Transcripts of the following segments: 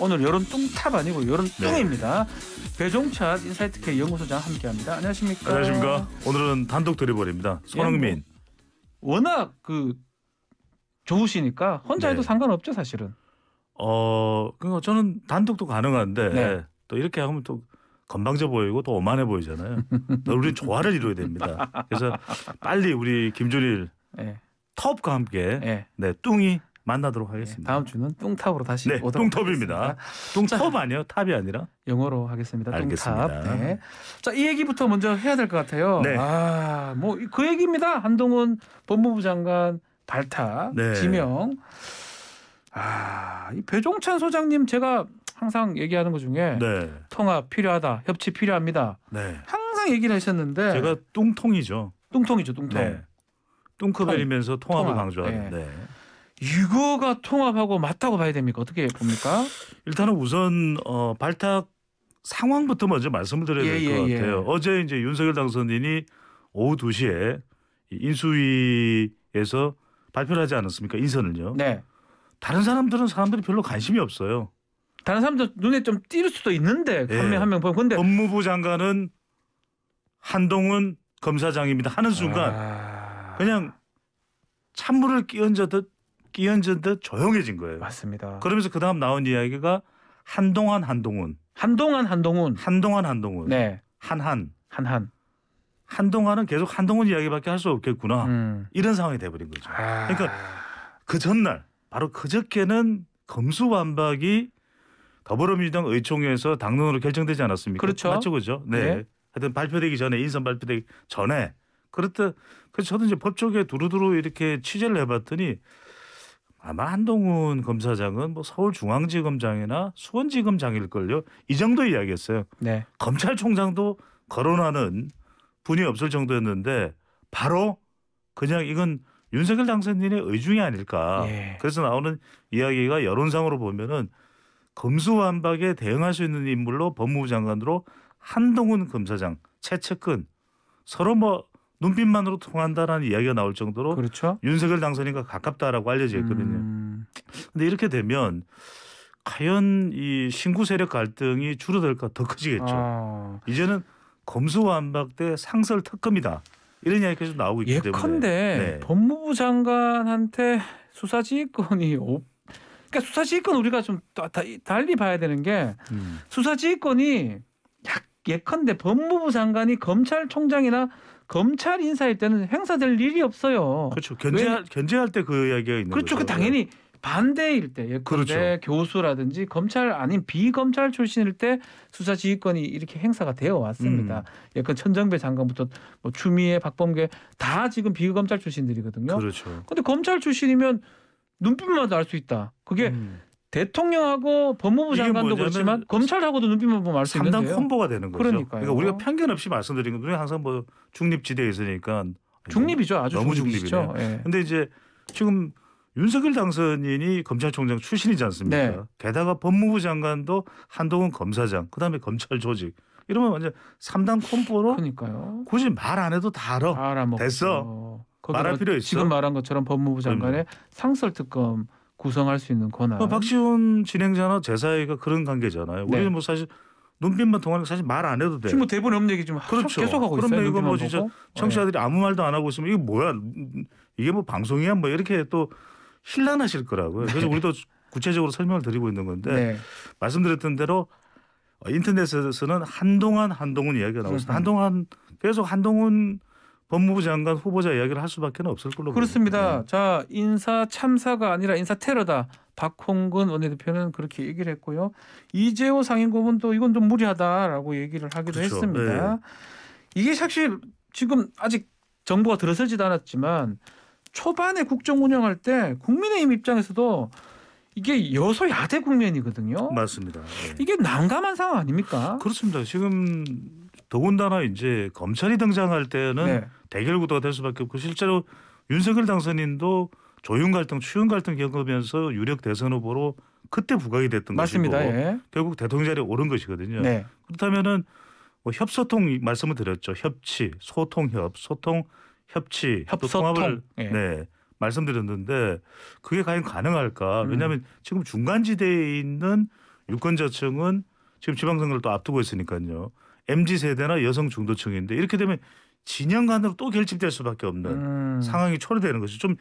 오늘 여론 뚱탑 아니고 여론 네. 뚱입니다. 배종찬 인사이트K 연구소장 함께합니다. 안녕하십니까? 안녕하십니까? 오늘은 단독 드리블입니다. 손흥민. 워낙 좋으시니까 혼자 해도 네. 상관없죠, 사실은. 그러니까 저는 단독도 가능한데 네. 또 이렇게 하면 또 건방져 보이고 또 오만해 보이잖아요. 우리 조화를 이루어야 됩니다. 그래서 빨리 우리 김준일 네. 톱과 함께 네. 네, 뚱이 만나도록 네. 하겠습니다. 다음 주는 뚱탑으로 다시 네, 오도록 뚱톱입니다. 하겠습니다. 뚱톱 아니에요? 탑이 아니라? 영어로 하겠습니다. 알겠습니다. 뚱탑. 네. 자, 이 얘기부터 먼저 해야 될 것 같아요. 네. 뭐 그 얘기입니다. 한동훈 법무부 장관 발탁, 네. 지명. 이 배종찬 소장님 제가 항상 얘기하는 것 중에 네. 통합 필요하다, 협치 필요합니다. 네. 항상 얘기를 하셨는데 제가 뚱통이죠. 뚱통이죠, 뚱통. 네. 뚱크벨이면서 통합을 통합. 강조하는. 네. 네. 이거가 통합하고 맞다고 봐야 됩니까? 어떻게 봅니까? 일단은 우선 발탁 상황부터 먼저 말씀을 드려야 될 것 예. 같아요. 어제 이제 윤석열 당선인이 오후 2시에 인수위에서 발표를 하지 않았습니까? 인선을요. 네. 다른 사람들이 별로 관심이 없어요. 다른 사람들 눈에 좀 띌 수도 있는데 네. 한 명 한 명 보면 근데 법무부 장관은 한동훈 검사장입니다 하는 순간 그냥 찬물을 끼얹은 듯 조용해진 거예요. 맞습니다. 그러면서 그 다음 나온 이야기가 한동훈 네. 한동훈은 계속 한동훈 이야기밖에 할 수 없겠구나. 이런 상황이 돼버린 거죠. 그러니까 그 전날 바로 그저께는 검수완박이 더불어민주당 의총에서 당론으로 결정되지 않았습니까? 그렇죠. 맞죠, 그죠? 네. 네. 하여튼 발표되기 전에 인선 발표되기 전에 그래서 저도 이제 법조계 두루두루 이렇게 취재를 해봤더니 아마 한동훈 검사장은 뭐 서울중앙지검장이나 수원지검장일걸요. 이 정도 이야기했어요. 네. 검찰총장도 거론하는 분이 없을 정도였는데 바로 그냥 이건 윤석열 당선인의 의중이 아닐까. 예. 그래서 나오는 이야기가 여론상으로 보면은 검수완박에 대응할 수 있는 인물로 법무부 장관으로 한동훈 검사장 최측근 서로 뭐 눈빛만으로 통한다라는 이야기가 나올 정도로 그렇죠. 윤석열 당선인과 가깝다라고 알려져 있거든요. 근데 이렇게 되면 과연 이 신구 세력 갈등이 줄어들까 더 커지겠죠. 이제는 검수완박 대 상설 특검이다. 이런 이야기가 좀 나오고 있기 때문에. 예컨대 네. 법무부 장관한테 수사지휘권이 그러니까 수사지휘권 우리가 좀 달리 봐야 되는 게 수사지휘권이 예컨대 법무부 장관이 검찰총장이나 검찰 인사일 때는 행사될 일이 없어요. 그렇죠. 견제할 때 그 이야기가 있는 그렇죠. 거죠. 그 당연히 반대일 때 예컨대 그렇죠. 교수라든지 검찰 아닌 비검찰 출신일 때 수사지휘권이 이렇게 행사가 되어 왔습니다. 예컨 천정배 장관부터 뭐 추미애, 박범계 다 지금 비검찰 출신들이거든요. 그렇죠. 근데 검찰 출신이면 눈빛만 알 수 있다. 그게 대통령하고 법무부 장관도 그렇지만 검찰하고도 눈빛만 보면 알 수 있는데요. 상당 콤보가 되는 거죠. 그러니까요. 그러니까 우리가 편견 없이 말씀드린 건 우리가 항상 뭐 중립지대에 있으니까 중립이죠. 아주 너무 중립이죠. 중립이네. 예. 근데 이제 지금 윤석열 당선인이 검찰총장 출신이지 않습니까? 네. 게다가 법무부 장관도 한동훈 검사장, 그다음에 검찰 조직. 이러면 완전 3당 콤보로 그러니까요. 굳이 말 안 해도 다 알아. 알아먹죠. 됐어. 말할 필요 있어. 지금 말한 것처럼 법무부 장관의 상설특검 구성할 수 있는 권한. 박지원 진행자나 제사회가 그런 관계잖아요. 네. 우리는 뭐 사실 눈빛만 통하는 거 사실 말 안 해도 돼. 지금 뭐 대본 없는 얘기 좀 그렇죠. 계속 하고 있어요. 그러면 이거 뭐 눈빛만 진짜 보고. 청취자들이 아무 말도 안 하고 있으면 이게 뭐야? 이게 뭐 방송이야? 뭐 이렇게 또 혼란하실 거라고요. 그래서 우리도 구체적으로 설명을 드리고 있는 건데 네. 말씀드렸던 대로 인터넷에서는 한동훈 이야기가 나오고 있습니다. 계속 한동훈 법무부 장관 후보자 이야기를 할 수밖에 없을 걸로 그렇습니다. 보입니다. 자, 인사 참사가 아니라 인사 테러다. 박홍근 원내대표는 그렇게 얘기를 했고요. 이재호 상임고문도 이건 좀 무리하다라고 얘기를 하기도 그렇죠. 했습니다. 이게 사실 지금 아직 정부가 들어서지도 않았지만 초반에 국정 운영할 때 국민의힘 입장에서도 이게 여소야대 국면이거든요. 맞습니다. 네. 이게 난감한 상황 아닙니까? 그렇습니다. 지금 더군다나 이제 검찰이 등장할 때는 네. 대결 구도가 될 수밖에 없고 실제로 윤석열 당선인도 조윤 갈등, 추윤 갈등 겪으면서 유력 대선 후보로 그때 부각이 됐던 맞습니다. 것이고 예. 결국 대통령 자리에 오른 것이거든요. 네. 그렇다면은 뭐 협소통 말씀을 드렸죠. 협치, 소통, 협치, 또 협소통. 통합을 예. 네, 말씀드렸는데 그게 과연 가능할까? 왜냐하면 지금 중간지대에 있는 유권자층은 지금 지방선거를 또 앞두고 있으니까요. MZ 세대나 여성 중도층인데 이렇게 되면 진영 간으로 또 결집될 수밖에 없는 상황이 초래되는 것이 좀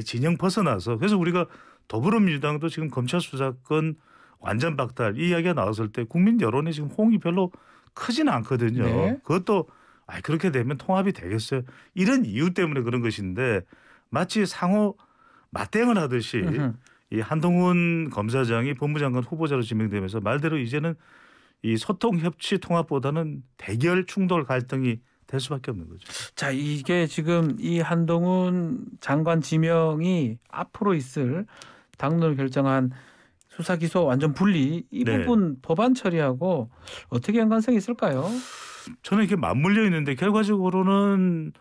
진영 벗어나서 그래서 우리가 더불어민주당도 지금 검찰 수사권 완전 박탈 이 이야기가 나왔을 때 국민 여론이 지금 호응이 별로 크지는 않거든요. 네. 그것도 그렇게 되면 통합이 되겠어요. 이런 이유 때문에 그런 것인데 마치 상호 맞대응을 하듯이 이 한동훈 검사장이 법무장관 후보자로 지명되면서 말대로 이제는 이 소통 협치 통합보다는 대결 충돌 갈등이 될 수밖에 없는 거죠. 자, 이게 지금 이 한동훈 장관 지명이 앞으로 있을 당론을 결정한 수사 기소 완전 분리 이 네. 부분 법안 처리하고 어떻게 연관성이 있을까요? 저는 이렇게 맞물려 있는데 결과적으로는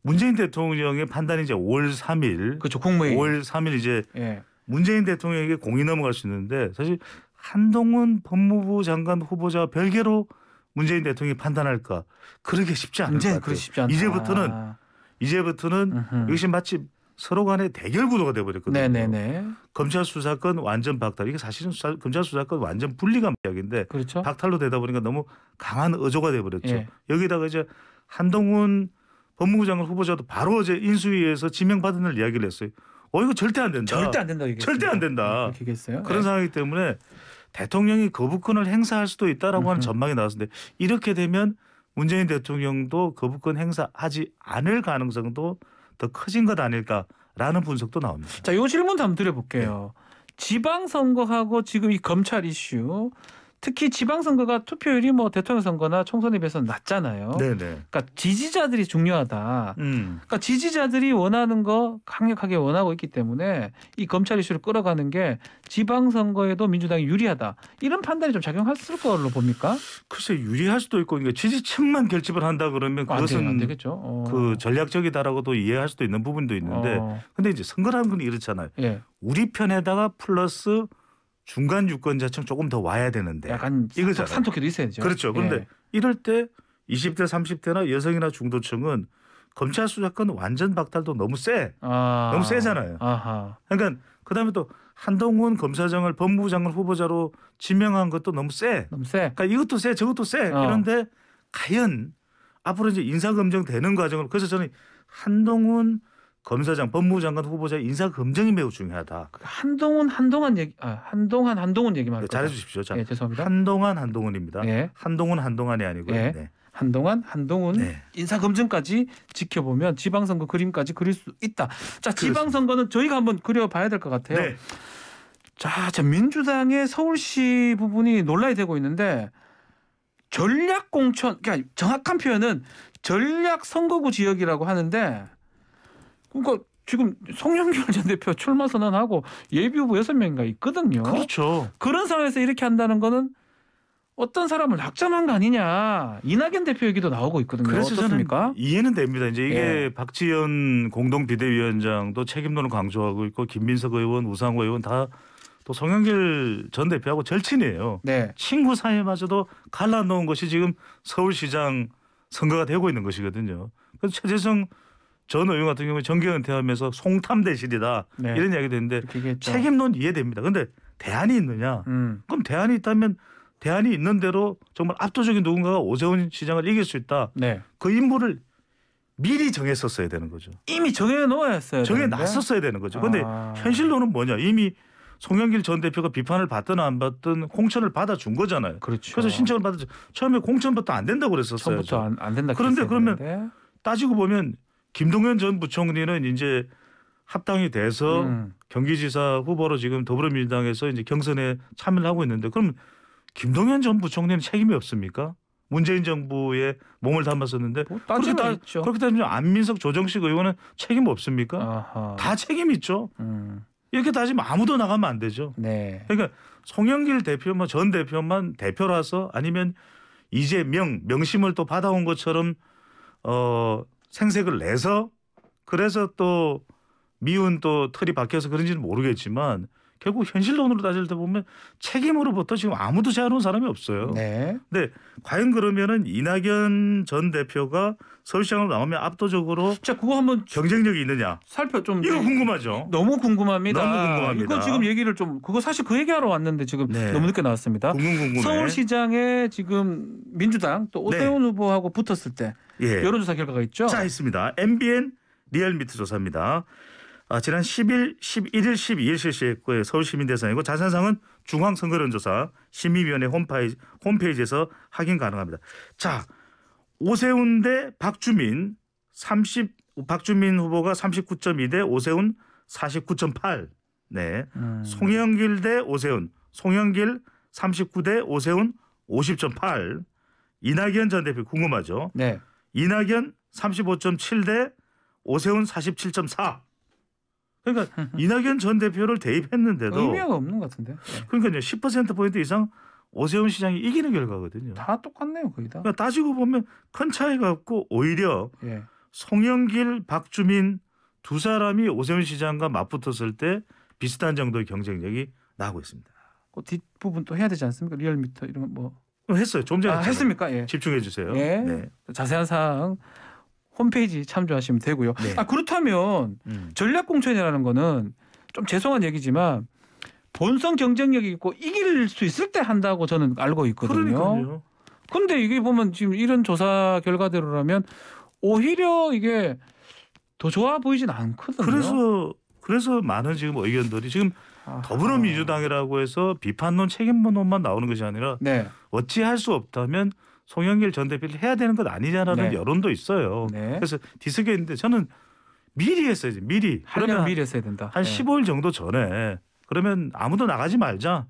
문재인 대통령의 판단이 이제 5월 3일, 그렇죠. 국무회의. 5월 3일 이제 예. 문재인 대통령에게 공이 넘어갈 수 있는데 사실 한동훈 법무부 장관 후보자와 별개로 문재인 대통령이 판단할까 그러기 쉽지 않을 것 같아요. 그렇지 쉽지 않다. 이제부터는 이것이 마치 서로 간의 대결 구도가 돼버렸거든요. 네네네. 검찰 수사권 완전 박탈. 이게 사실은 검찰 수사권 완전 분리가 이야기인데 그렇죠. 박탈로 되다 보니까 너무 강한 어조가 돼버렸죠. 예. 여기다가 이제 한동훈 법무부 장관 후보자도 바로 어제 인수위에서 지명받은 날 이야기를 했어요. 이거 절대 안 된다. 절대 안 된다고 얘기했어요. 절대 안 된다. 그렇게 얘기했어요. 그런 상황이기 때문에 대통령이 거부권을 행사할 수도 있다라고 하는 전망이 나왔는데 이렇게 되면 문재인 대통령도 거부권 행사하지 않을 가능성도 더 커진 것 아닐까라는 분석도 나옵니다. 자, 요 질문도 한번 드려볼게요. 지방선거하고 지금 이 검찰 이슈 특히 지방선거가 투표율이 뭐 대통령 선거나 총선에 비해서는 낮잖아요. 네네. 그러니까 지지자들이 중요하다. 그러니까 지지자들이 원하는 거 강력하게 원하고 있기 때문에 이 검찰 이슈를 끌어가는 게 지방선거에도 민주당이 유리하다. 이런 판단이 좀 작용했을 걸로 봅니까? 글쎄 유리할 수도 있고 그러니까 지지층만 결집을 한다 그러면 그것은 안 되겠죠. 그 전략적이다라고도 이해할 수도 있는 부분도 있는데 근데 이제 선거라는 건 이렇잖아요. 예. 우리 편에다가 플러스 중간 유권자층 조금 더 와야 되는데 약간 이거잖아요. 산토끼도 있어야죠. 그렇죠. 그런데 예. 이럴 때 20대 30대나 여성이나 중도층은 검찰 수사권 완전 박탈도 너무 너무 세잖아요. 아하. 그러니까 그다음에 또 한동훈 검사장을 법무부 장관 후보자로 지명한 것도 너무 세. 너무 세. 그러니까 이것도 세 저것도 세. 그런데 과연 앞으로 이제 인사검증 되는 과정을 그래서 저는 한동훈 검사장 법무부 장관 후보자 인사검증이 매우 중요하다. 한동훈 얘기만 할 잘해 거죠. 주십시오. 자, 예, 죄송합니다. 한동훈입니다. 예. 한동훈이 아니고요. 예. 네. 한동훈 네. 인사검증까지 지켜보면 지방선거 그림까지 그릴 수 있다. 자, 지방선거는 저희가 한번 그려봐야 될 것 같아요. 네. 자, 민주당의 서울시 부분이 논란이 되고 있는데 전략공천, 그러니까 정확한 표현은 전략선거구 지역이라고 하는데 그러니까 지금 송영길 전 대표 출마 선언하고 예비후보 6명인가 있거든요. 그렇죠. 그런 상황에서 이렇게 한다는 거는 어떤 사람을 낙점한 거 아니냐. 이낙연 대표 얘기도 나오고 있거든요. 그래서 어떻습니까? 저는 이해는 됩니다. 이제 이게 예. 박지원 공동 비대위원장도 책임론을 강조하고 있고 김민석 의원, 우상호 의원 다 또 송영길 전 대표하고 절친이에요. 네. 친구 사이마저도 갈라놓은 것이 지금 서울시장 선거가 되고 있는 것이거든요. 그래서 최재성 전 의원 같은 경우에 정계 은퇴하면서 송탐 대실이다 네. 이런 이야기도 했는데 그렇게 얘기했죠. 책임론 이해됩니다. 그런데 대안이 있느냐? 그럼 대안이 있다면 대안이 있는 대로 정말 압도적인 누군가가 오세훈 시장을 이길 수 있다. 네. 그 인물을 미리 정했었어야 되는 거죠. 이미 정해놓았어요. 정해놨었어야 되는 거죠. 그런데 현실로는 뭐냐? 이미 송영길 전 대표가 비판을 받든 안 받든 공천을 받아준 거잖아요. 그렇죠. 그래서 신청을 받았죠. 처음에 공천부터 안 된다고 그랬었어요. 처음부터 안 된다. 그런데 그러면 되는데. 따지고 보면 김동연 전 부총리는 이제 합당이 돼서 경기지사 후보로 지금 더불어민주당에서 이제 경선에 참여를 하고 있는데 그럼 김동연 전 부총리는 책임이 없습니까? 문재인 정부에 몸을 담았었는데 뭐 따지면 있죠. 그렇게 따지면 안민석 조정식 의원은 책임 없습니까? 아하. 다 책임 있죠. 이렇게 따지면 아무도 나가면 안 되죠. 네. 그러니까 송영길 대표만 전 대표만 대표라서 아니면 이제 명심을 또 받아온 것처럼 생색을 내서 그래서 또 미운 또 털이 박혀서 그런지는 모르겠지만 결국 현실론으로 따질 때 보면 책임으로부터 지금 아무도 제안한 사람이 없어요. 네. 근데 과연 그러면은 이낙연 전 대표가 서울시장으로 나오면 압도적으로 자, 그거 한번 경쟁력이 있느냐? 좀 이거 궁금하죠. 너무 궁금합니다. 너무 궁금합니다. 이거 지금 얘기를 좀 그거 사실 그 얘기하러 왔는데 지금 네. 너무 늦게 나왔습니다. 궁금해. 서울시장에 지금 민주당 또 오세훈 후보하고 붙었을 때 예. 여론조사 결과가 있죠. 자, 있습니다. MBN 리얼미터 조사입니다. 지난 10일, 11일, 12일 실시했고요. 서울시민 대상이고 자세한 사항은 중앙선거론조사 심의위원회 홈페이지에서 확인 가능합니다. 자, 오세훈 대 박주민 박주민 후보가 39.2 대 오세훈 49.8. 네. 송영길 대 오세훈. 송영길 39 대 오세훈 50.8. 이낙연 전 대표 궁금하죠? 네. 이낙연 35.7 대 오세훈 47.4. 그러니까 이낙연 전 대표를 대입했는데도 의미가 없는 것 같은데. 네. 그러니까요 10%포인트 이상 오세훈 시장이 이기는 결과거든요. 다 똑같네요, 거의 다. 그러니까 따지고 보면 큰 차이가 없고 오히려 예. 송영길, 박주민 두 사람이 오세훈 시장과 맞붙었을 때 비슷한 정도의 경쟁력이 나고 있습니다. 그 뒷부분 또 해야 되지 않습니까? 리얼미터 이런 거 뭐. 했어요. 좀 전에 했습니까? 예. 집중해 주세요. 예. 네. 자세한 사항 홈페이지 참조하시면 되고요. 네. 그렇다면 전략공천이라는 거는 좀 죄송한 얘기지만 본선 경쟁력이 있고 이길 수 있을 때 한다고 저는 알고 있거든요. 그러니까요. 근데 이게 보면 지금 이런 조사 결과대로라면 오히려 이게 더 좋아 보이진 않거든요. 그래서 많은 지금 의견들이 지금 아하. 더불어민주당이라고 해서 비판론 책임론만 나오는 것이 아니라 네. 어찌할 수 없다면 송영길 전 대표를 해야 되는 것 아니냐라는 네. 여론도 있어요. 네. 그래서 뒤섞였는데 저는 미리 했어야지. 미리. 하려면 미리 했어야 된다. 한 네. 15일 정도 전에 그러면 아무도 나가지 말자.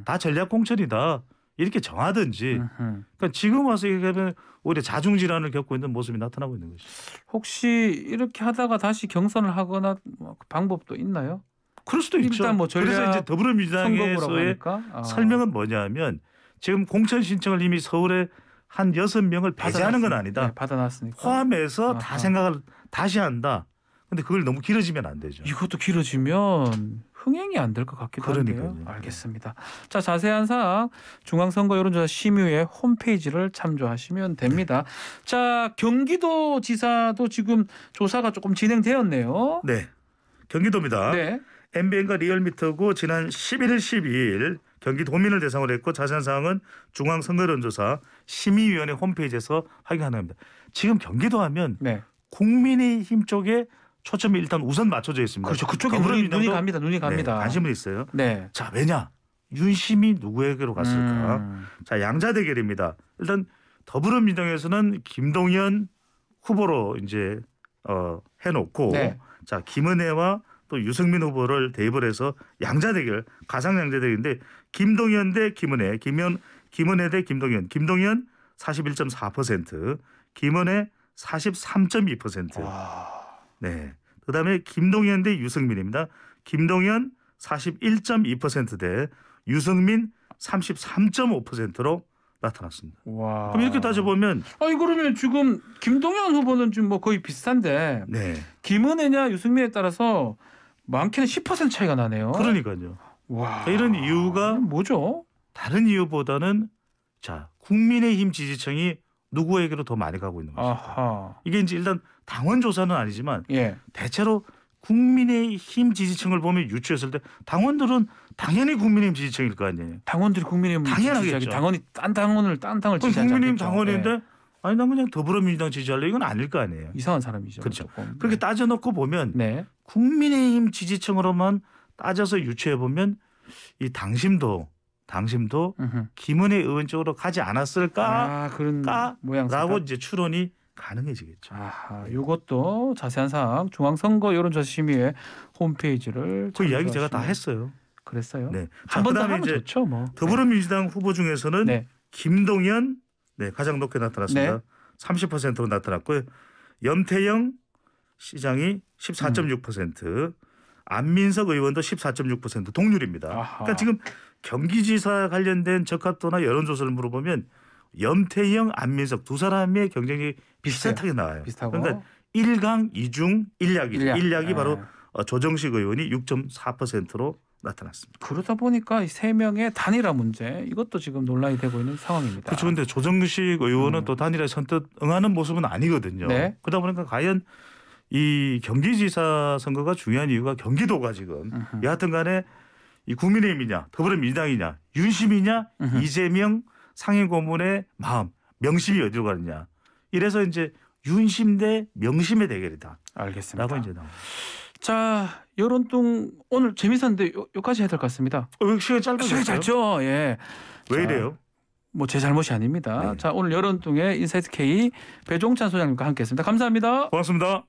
다 전략 공천이다. 이렇게 정하든지. 그러니까 지금 와서 얘기하면 오히려 자중질환을 겪고 있는 모습이 나타나고 있는 것이죠. 혹시 이렇게 하다가 다시 경선을 하거나 뭐 방법도 있나요? 그럴 수도 있죠. 일단 뭐 그래서 이제 선거구라고 더불어민주당에서의 하니까. 설명은 뭐냐면 지금 공천 신청을 이미 서울에 한 6명을 배제하는 건 아니다. 네, 받아놨으니까. 포함해서 아하. 다 생각을 다시 한다. 근데 그걸 너무 길어지면 안 되죠. 이것도 길어지면 흥행이 안 될 것 같기도 그러니까요. 한데요. 알겠습니다. 자, 자세한 사항 중앙선거 여론조사 심의회 홈페이지를 참조하시면 됩니다. 자, 경기도지사도 지금 조사가 조금 진행되었네요. 네. 경기도입니다. 네. MBN과 리얼미터고 지난 11일, 12일 경기도민을 대상으로 했고 자세한 사항은 중앙선거론조사 심의위원회 홈페이지에서 확인 가능합니다. 지금 경기도 하면 네. 국민의힘 쪽에 초점이 일단 우선 맞춰져 있습니다. 그렇죠. 그쪽에 더불어민주당도 눈이 갑니다. 네, 관심은 있어요. 네. 자, 왜냐? 윤심이 누구에게로 갔을까? 자, 양자 대결입니다. 일단 더불어민주당에서는 김동연 후보로 이제 해놓고 네. 자, 김은혜와 또 유승민 후보를 대입을 해서 양자 대결, 가상 양자 대결인데 김동연 대 김은혜, 김은혜 대 김동연, 김동연 41.4%, 김은혜 43.2%. 네. 그다음에 김동연 대 유승민입니다. 김동연 41.2% 대 유승민 33.5%로 나타났습니다. 와. 그럼 이렇게 따져보면 그러면 지금 김동연 후보는 지금 뭐 거의 비슷한데 네. 김은혜냐 유승민에 따라서 많게는 10% 차이가 나네요. 그러니까요. 와. 이런 이유가 뭐죠? 다른 이유보다는 자, 국민의힘 지지층이 누구에게로 더 많이 가고 있는 것입니다. 아하. 이게 이제 일단 당원 조사는 아니지만 예. 대체로 국민의힘 지지층을 보면 유추했을 때 당원들은 당연히 국민의힘 지지층일 거 아니에요. 당원들이 국민의힘 당연하겠죠. 지지하기 당원이 딴 당을 지지하지 국민의힘 않겠죠. 당원인데 예. 아니 난 그냥 더불어민주당 지지할래 이건 아닐 거 아니에요. 이상한 사람이죠. 그렇죠. 조금. 그렇게 따져놓고 보면 네. 국민의힘 지지층으로만 따져서 유추해 보면 이 당심도 음흠. 김은혜 의원 쪽으로 가지 않았을까? 그런 모양새가. 라고 이제 추론이 가능해지겠죠. 아하, 이것도 자세한 사항 중앙선거 여론조사심의회 홈페이지를 그 이야기 제가 다 참조하시면. 했어요. 그랬어요? 네. 한 번 더 그다음에 하면 이제 좋죠, 뭐. 더불어민주당 후보 중에서는 네. 김동연 가장 높게 나타났습니다. 네. 30%로 나타났고요. 염태영 시장이 14.6%, 안민석 의원도 14.6% 동률입니다. 아하. 그러니까 지금 경기지사 관련된 적합도나 여론조사를 물어보면 염태영, 안민석 두 사람의 경쟁이 비슷하게 나와요. 비슷하고. 그러니까 1강 2중 1약이죠. 일약. 1약이 네. 바로 조정식 의원이 6.4%로 나타났습니다. 그러다 보니까 이 3명의 단일화 문제 이것도 지금 논란이 되고 있는 상황입니다. 그렇죠. 그런데 조정식 의원은 또 단일화에 선뜻 응하는 모습은 아니거든요. 네. 그러다 보니까 과연 이 경기지사 선거가 중요한 이유가 경기도가 지금 여하튼 간에 이 국민의힘이냐 더불어민주당이냐 윤심이냐 이재명 상임고문의 마음 명심이 어디로 가느냐. 이래서 이제 윤심 대 명심의 대결이다. 알겠습니다. 라고 이제 나옵니다. 자, 여론동 오늘 재밌었는데 여기까지 해야 될 것 같습니다. 시간 짧아졌어요? 시간이 짧죠. 예. 왜 이래요? 뭐 제 잘못이 아닙니다. 네. 자, 오늘 여론동의 인사이트 K 배종찬 소장님과 함께했습니다. 감사합니다. 고맙습니다.